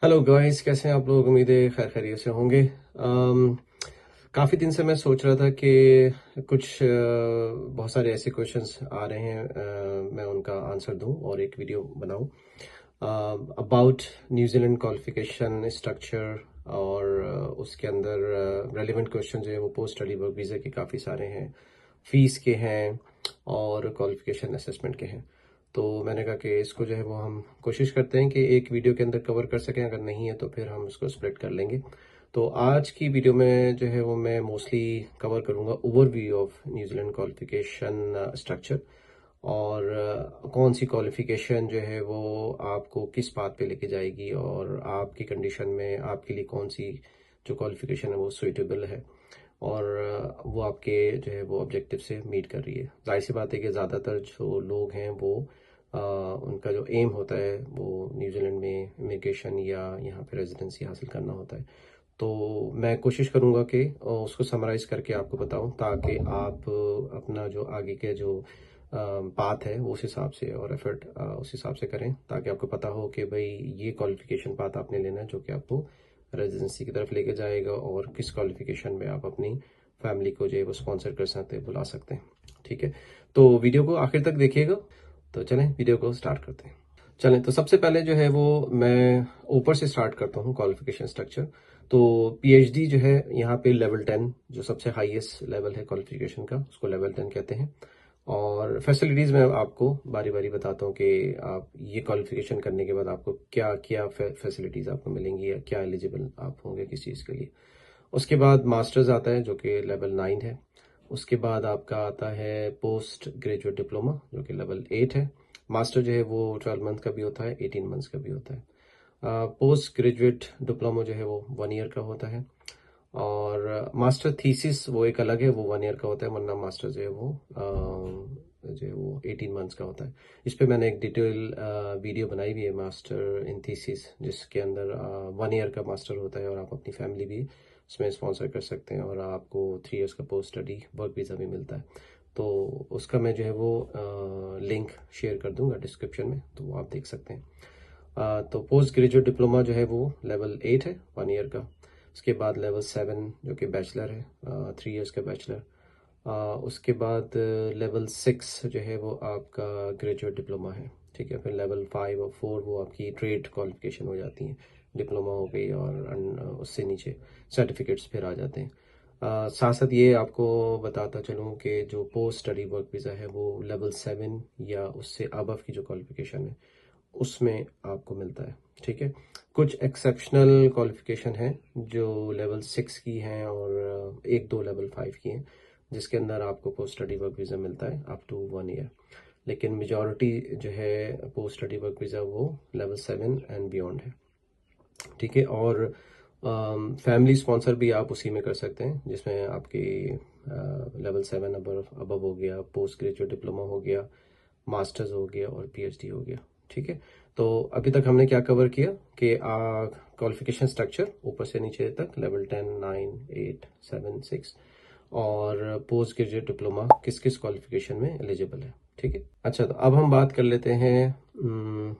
Hello guys, कैसे हैं आप लोग? उम्मीद है खैर खैरियत से होंगे। काफ़ी दिन से मैं सोच रहा था कि कुछ बहुत सारे ऐसे क्वेश्चंस आ रहे हैं, मैं उनका आंसर दूं और एक वीडियो बनाऊं अबाउट न्यूजीलैंड क्वालिफिकेशन स्ट्रक्चर। और उसके अंदर रेलिवेंट क्वेश्चन जो है वो पोस्ट स्टडी वर्क वीज़ा के काफ़ी सारे हैं, फीस के हैं और क्वालिफिकेशन असेसमेंट के हैं। तो मैंने कहा कि इसको जो है वो हम कोशिश करते हैं कि एक वीडियो के अंदर कवर कर सकें। अगर नहीं है तो फिर हम इसको स्प्लिट कर लेंगे। तो आज की वीडियो में जो है वो मैं मोस्टली कवर करूंगा overview of New Zealand qualification structure, और कौन सी क्वालिफिकेशन जो है वो आपको किस बात पे लेके जाएगी और आपकी कंडीशन में आपके लिए कौन सी जो क्वालिफिकेशन है वो सुइटेबल है, और वो आपके जो है वो ऑब्जेक्टिव से मीट कर रही है। जाहिर सी बात है कि ज़्यादातर जो लोग हैं वो उनका जो एम होता है वो न्यूजीलैंड में इमिग्रेशन या यहाँ पे रेजिडेंसी हासिल करना होता है। तो मैं कोशिश करूँगा कि उसको समराइज़ करके आपको बताऊँ, ताकि आप अपना जो आगे के जो पाथ है वो उस हिसाब से और एफर्ट उस हिसाब से करें, ताकि आपको पता हो कि भाई ये क्वालिफिकेशन पाथ आपने लेना है जो कि आपको रेजिडेंसी की तरफ लेके जाएगा, और किस क्वालिफिकेशन में आप अपनी फैमिली को जो है वो स्पॉन्सर कर सकते हैं, बुला सकते हैं। ठीक है, तो वीडियो को आखिर तक देखिएगा। तो चलें वीडियो को स्टार्ट करते हैं। चलें, तो सबसे पहले जो है वो मैं ऊपर से स्टार्ट करता हूँ क्वालिफिकेशन स्ट्रक्चर। तो पीएचडी जो है यहाँ पे लेवल 10, जो सबसे हाईएस्ट लेवल है क्वालिफिकेशन का, उसको लेवल 10 कहते हैं। और फैसिलिटीज़ मैं आपको बारी बारी बताता हूँ कि आप ये क्वालिफिकेशन करने के बाद आपको क्या क्या फैसिलिटीज़ आपको मिलेंगी या क्या एलिजिबल आप होंगे किस चीज़ के लिए। उसके बाद मास्टर्स आता है जो कि लेवल 9 है। उसके बाद आपका आता है पोस्ट ग्रेजुएट डिप्लोमा जो कि लेवल 8 है। मास्टर जो है वो 12 मंथ का भी होता है, 18 मंथ्स का भी होता है। पोस्ट ग्रेजुएट डिप्लोमा जो है वो 1 ईयर का होता है। और मास्टर थीसिस वो एक अलग है, वो 1 ईयर का होता है, वरना मास्टर जो है वो जो है वो 18 मंथ्स का होता है। इस पे मैंने एक डिटेल वीडियो बनाई हुई है, मास्टर इन थीसिस, जिसके अंदर 1 ईयर का मास्टर होता है और आप अपनी फैमिली भी उसमें स्पॉन्सर कर सकते हैं, और आपको 3 ईयर्स का पोस्ट स्टडी वर्क वीज़ा भी मिलता है। तो उसका मैं जो है वो लिंक शेयर कर दूंगा डिस्क्रिप्शन में, तो वो आप देख सकते हैं। तो पोस्ट ग्रेजुएट डिप्लोमा जो है वो लेवल 8 है, 1 ईयर का। उसके बाद लेवल 7 जो कि बैचलर है, 3 ईयर्स का बैचलर। उसके बाद लेवल 6 जो है वो आपका ग्रेजुएट डिप्लोमा है। ठीक है, फिर लेवल 5 और 4 वो आपकी ट्रेड क्वालिफिकेशन हो जाती हैं, डिप्लोमा हो गई, और उससे नीचे सर्टिफिकेट्स फिर आ जाते हैं। साथ साथ ये आपको बताता चलूँ कि जो पोस्ट स्टडी वर्क वीज़ा है वो लेवल 7 या उससे अबव की जो क्वालिफिकेशन है उसमें आपको मिलता है। ठीक है, कुछ एक्सेप्शनल क्वालिफिकेशन है जो लेवल 6 की हैं और एक दो लेवल 5 की हैं, जिसके अंदर आपको पोस्ट स्टडी वर्क वीज़ा मिलता है अप टू 1 ईयर। लेकिन मेजॉरिटी जो है पोस्ट स्टडी वर्क वीज़ा वो लेवल 7 एंड बियॉन्ड है। ठीक है, और फैमिली स्पॉन्सर भी आप उसी में कर सकते हैं, जिसमें आपके लेवल 7 अबव हो गया, पोस्ट ग्रेजुएट डिप्लोमा हो गया, मास्टर्स हो गया और पीएचडी हो गया। ठीक है, तो अभी तक हमने क्या कवर किया कि क्वालिफिकेशन स्ट्रक्चर ऊपर से नीचे तक, लेवल 10, 9, 8, 7, 6, और पोस्ट ग्रेजुएट डिप्लोमा किस किस क्वालिफिकेशन में एलिजिबल है। ठीक है, अच्छा, तो अब हम बात कर लेते हैं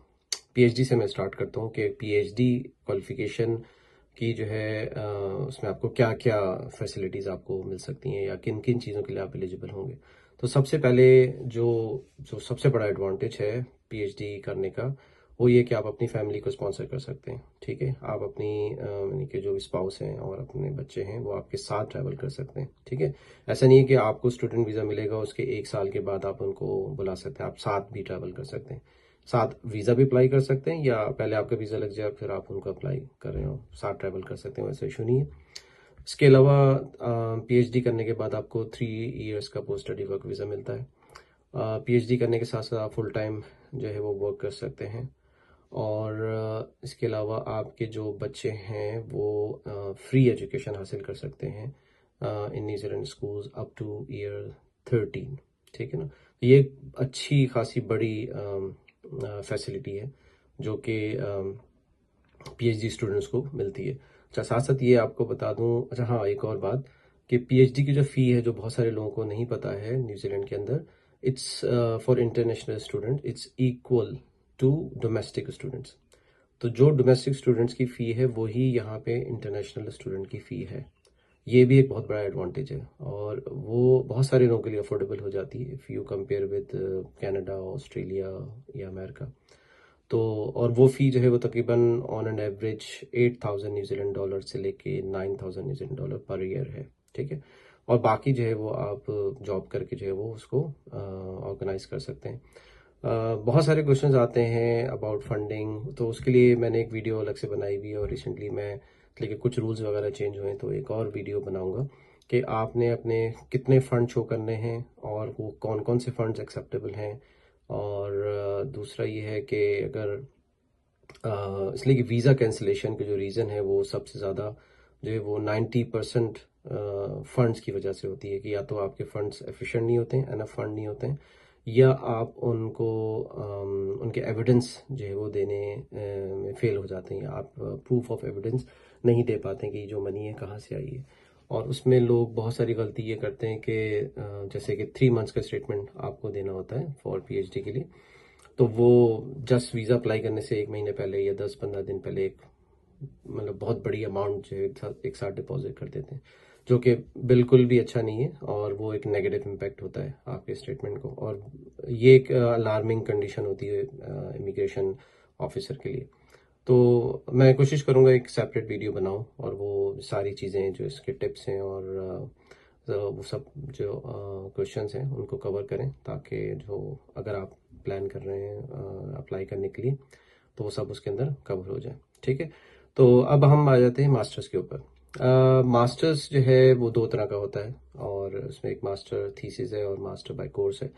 पीएचडी से। मैं स्टार्ट करता हूँ कि पीएचडी क्वालिफिकेशन की जो है उसमें आपको क्या क्या फैसिलिटीज़ आपको मिल सकती हैं या किन किन चीज़ों के लिए आप एलिजिबल होंगे। तो सबसे पहले जो जो सबसे बड़ा एडवांटेज है पीएचडी करने का, वो ये कि आप अपनी फैमिली को स्पॉन्सर कर सकते हैं। ठीक है, आप अपनी यानी कि जो स्पाउस हैं और अपने बच्चे हैं वो आपके साथ ट्रैवल कर सकते हैं। ठीक है, ऐसा नहीं है कि आपको स्टूडेंट वीज़ा मिलेगा उसके 1 साल के बाद आप उनको बुला सकते हैं, आप साथ भी ट्रैवल कर सकते हैं। साथ वीज़ा भी अप्लाई कर सकते हैं, या पहले आपका वीज़ा लग जाए फिर आप उनको अप्लाई कर रहे हो, साथ ट्रैवल कर सकते हैं, वैसे इशू नहीं है। इसके अलावा पीएचडी करने के बाद आपको 3 ईयर्स का पोस्ट स्टडी वर्क वीज़ा मिलता है। पीएचडी करने के साथ साथ आप फुल टाइम जो है वो वर्क कर सकते हैं। और इसके अलावा आपके जो बच्चे हैं वो फ्री एजुकेशन हासिल कर सकते हैं in New Zealand schools up two year 13। ठीक है ना, ये एक अच्छी खासी बड़ी फैसिलिटी है जो कि पीएचडी स्टूडेंट्स को मिलती है। अच्छा, साथ साथ ये आपको बता दूं, अच्छा हाँ, एक और बात कि पीएचडी की जो फ़ी है, जो बहुत सारे लोगों को नहीं पता है न्यूजीलैंड के अंदर, it's for international student it's equal to domestic students. तो जो डोमेस्टिक स्टूडेंट्स की फ़ी है वही यहाँ पे इंटरनेशनल स्टूडेंट की फ़ी है। ये भी एक बहुत बड़ा एडवांटेज है और वो बहुत सारे लोगों के लिए अफोर्डेबल हो जाती है if you compare with Canada, Australia या अमेरिका। तो और वो फ़ी जो है वो तकरीबन on an average 8,000 New Zealand dollar से लेके 9,000 न्यूजीलैंड डॉलर पर ईयर है, ठीक है। और बाकी जो है वो आप जॉब करके जो है वो उसको ऑर्गेनाइज कर सकते हैं। बहुत सारे क्वेश्चंस आते हैं अबाउट फंडिंग, तो उसके लिए मैंने एक वीडियो अलग से बनाई हुई है और रिसेंटली मैं, लेकिन कुछ रूल्स वगैरह चेंज हुए हैं तो एक और वीडियो बनाऊंगा कि आपने अपने कितने फ़ंड शो करने हैं और वो कौन कौन से फ़ंड्स एक्सेप्टेबल हैं। और दूसरा ये है कि अगर इसलिए कि वीज़ा कैंसिलेशन के जो रीज़न है वो सबसे ज़्यादा जो है वो 90% फंड्स की वजह से होती है कि या तो आपके फंड्स एफिशिएंट नहीं होते हैं, एनफ फंड नहीं होते हैं, या आप उनको उनके एविडेंस जो है वो देने में फेल हो जाते हैं। आप प्रूफ ऑफ एविडेंस नहीं दे पाते हैं कि जो मनी है कहाँ से आई है। और उसमें लोग बहुत सारी गलती ये करते हैं कि जैसे कि 3 मंथ्स का स्टेटमेंट आपको देना होता है फॉर पीएचडी के लिए, तो वो जस्ट वीज़ा अप्लाई करने से 1 महीने पहले या 10-15 दिन पहले एक मतलब बहुत बड़ी अमाउंट जो है एक साथ डिपॉजिट कर देते हैं, जो कि बिल्कुल भी अच्छा नहीं है और वो एक नेगेटिव इम्पैक्ट होता है आपके स्टेटमेंट को। और ये एक अलार्मिंग कंडीशन होती है इमिग्रेशन ऑफिसर के लिए। तो मैं कोशिश करूँगा एक सेपरेट वीडियो बनाऊँ और वो सारी चीज़ें जो इसके टिप्स हैं और वो सब जो क्वेश्चंस हैं उनको कवर करें, ताकि जो अगर आप प्लान कर रहे हैं अप्लाई करने के लिए तो वो सब उसके अंदर कवर हो जाए, ठीक है। तो अब हम आ जाते हैं मास्टर्स के ऊपर। मास्टर्स जो है वो 2 तरह का होता है और उसमें एक मास्टर थीसिस है और मास्टर बाय कोर्स है।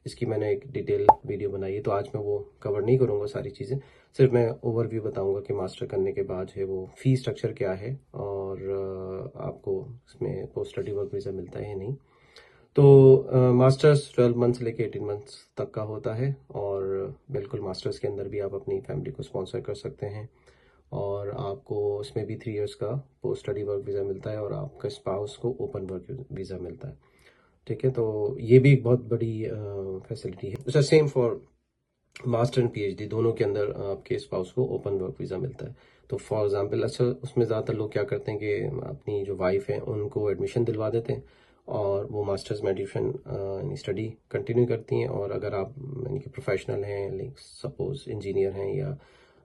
इसकी मैंने एक डिटेल वीडियो बनाई है, तो आज मैं वो कवर नहीं करूँगा सारी चीज़ें, सिर्फ मैं ओवरव्यू बताऊंगा कि मास्टर करने के बाद है वो फी स्ट्रक्चर क्या है और आपको इसमें पोस्ट स्टडी वर्क वीज़ा मिलता है या नहीं। तो मास्टर्स 12 मंथ से लेके 18 मंथ्स तक का होता है और बिल्कुल मास्टर्स के अंदर भी आप अपनी फैमिली को स्पॉन्सर कर सकते हैं और आपको उसमें भी 3 इयर्स का पोस्ट स्टडी वर्क वीज़ा मिलता है और आपका स्पाउस को ओपन वर्क वीज़ा मिलता है, ठीक है। तो ये भी एक बहुत बड़ी फैसिलिटी है। अच्छा, same for master and PhD दोनों के अंदर आपके स्पाउस को ओपन वर्क वीज़ा मिलता है। तो फॉर एग्जांपल, अच्छा उसमें ज़्यादातर लोग क्या करते हैं कि अपनी जो वाइफ है उनको एडमिशन दिलवा देते हैं और वो मास्टर्स में एडिशन स्टडी कंटिन्यू करती हैं। और अगर आप यानी कि प्रोफेशनल हैं, लाइक सपोज इंजीनियर हैं या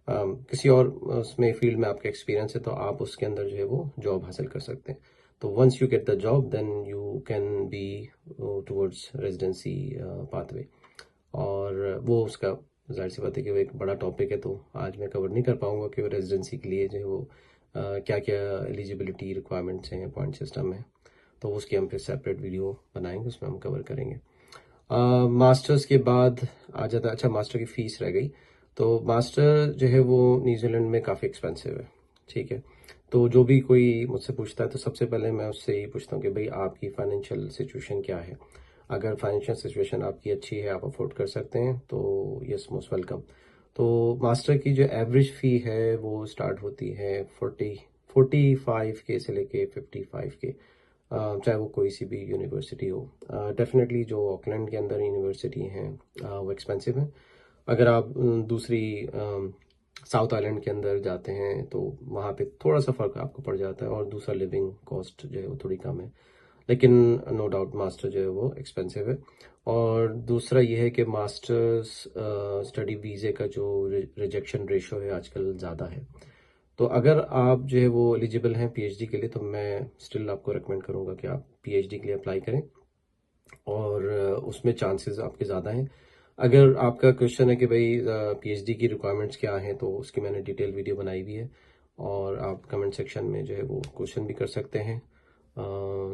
किसी और उसमें फील्ड में आपका एक्सपीरियंस है, तो आप उसके अंदर जो है वो जॉब हासिल कर सकते हैं। तो once you get the job then you can be towards residency pathway. और वो उसका जाहिर सी बात है कि वो एक बड़ा टॉपिक है, तो आज मैं कवर नहीं कर पाऊंगा कि वो रेजिडेंसी के लिए जो है वो क्या क्या एलिजिबिलिटी रिक्वायरमेंट्स हैं, पॉइंट सिस्टम है। तो उसकी हम फिर सेपरेट वीडियो बनाएंगे, उसमें हम कवर करेंगे। मास्टर्स के बाद आ जाता है, अच्छा मास्टर की फ़ीस रह गई। तो मास्टर जो है वो न्यूजीलैंड में काफ़ी एक्सपेंसिव है, ठीक है। तो जो भी कोई मुझसे पूछता है तो सबसे पहले मैं उससे यही पूछता हूँ कि भाई आपकी फाइनेंशियल सिचुएशन क्या है। अगर फाइनेंशियल सिचुएशन आपकी अच्छी है, आप अफोर्ड कर सकते हैं, तो यस, मोस्ट वेलकम। तो मास्टर की जो एवरेज फ़ी है वो स्टार्ट होती है 45 के से लेके 55 के, चाहे वो कोई सी भी यूनिवर्सिटी हो। डेफिनेटली जो ऑकलैंड के अंदर यूनिवर्सिटी हैं वो एक्सपेंसिव है। अगर आप दूसरी साउथ आइलैंड के अंदर जाते हैं तो वहाँ पे थोड़ा सा फ़र्क आपको पड़ जाता है और दूसरा लिविंग कॉस्ट जो है वो थोड़ी कम है, लेकिन नो डाउट मास्टर जो है वो एक्सपेंसिव है। और दूसरा ये है कि मास्टर्स स्टडी वीज़े का जो रिजेक्शन रेशो है आजकल ज़्यादा है। तो अगर आप जो है वो एलिजिबल हैं पीएचडी के लिए, तो मैं स्टिल आपको रेकमेंड करूँगा कि आप पीएचडी के लिए अप्लाई करें और उसमें चांसेस आपके ज़्यादा हैं। अगर आपका क्वेश्चन है कि भाई पीएचडी की रिक्वायरमेंट्स क्या हैं, तो उसकी मैंने डिटेल वीडियो बनाई हुई है और आप कमेंट सेक्शन में जो है वो क्वेश्चन भी कर सकते हैं।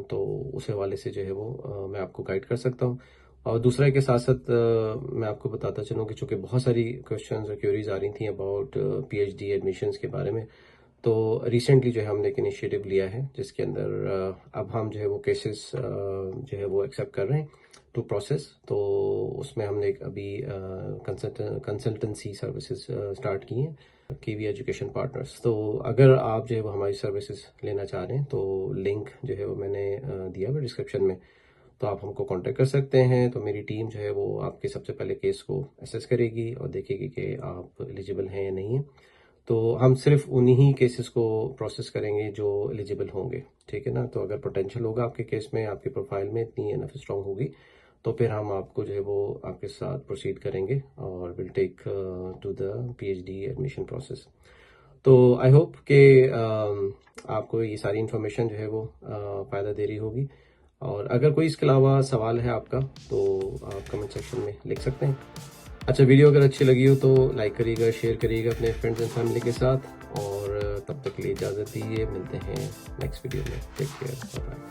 तो उस हवाले से जो है वो मैं आपको गाइड कर सकता हूँ। और दूसरा के साथ साथ मैं आपको बताता चलूँ कि चूँकि बहुत सारी क्वेश्चंस और क्यूरीज आ रही थी अबाउट पीएचडी एडमिशन्स के बारे में, तो रिसेंटली जो है हमने एक इनिशिएटिव लिया है जिसके अंदर अब हम जो है वो केसेस जो है वो एक्सेप्ट कर रहे हैं टू प्रोसेस। तो उसमें हमने एक अभी कंसल्टेंसी सर्विसेज स्टार्ट की हैं, केवी एजुकेशन पार्टनर्स। तो अगर आप जो है वो हमारी सर्विसेज लेना चाह रहे हैं तो लिंक जो है वो मैंने दिया हुआ डिस्क्रिप्शन में, तो आप हमको कांटेक्ट कर सकते हैं। तो मेरी टीम जो है वो आपके सबसे पहले केस को असेस करेगी और देखेगी कि आप एलिजिबल हैं या नहीं है। तो हम सिर्फ उन्हीं ही केसेस को प्रोसेस करेंगे जो एलिजिबल होंगे, ठीक है ना। तो अगर पोटेंशियल होगा आपके केस में, आपकी प्रोफाइल में इतनी एनफ स्ट्रांग होगी, तो फिर हम आपको जो है वो आपके साथ प्रोसीड करेंगे और will take to the PhD admission process. तो आई होप कि आपको ये सारी इन्फॉर्मेशन जो है वो फ़ायदा दे रही होगी। और अगर कोई इसके अलावा सवाल है आपका तो आप कमेंट सेक्शन में लिख सकते हैं। अच्छा, वीडियो अगर अच्छी लगी हो तो लाइक करिएगा, शेयर करिएगा अपने फ्रेंड्स एंड फैमिली के साथ। और तब तक के लिए इजाज़त दीजिए, मिलते हैं नेक्स्ट वीडियो में। Take care, bye bye.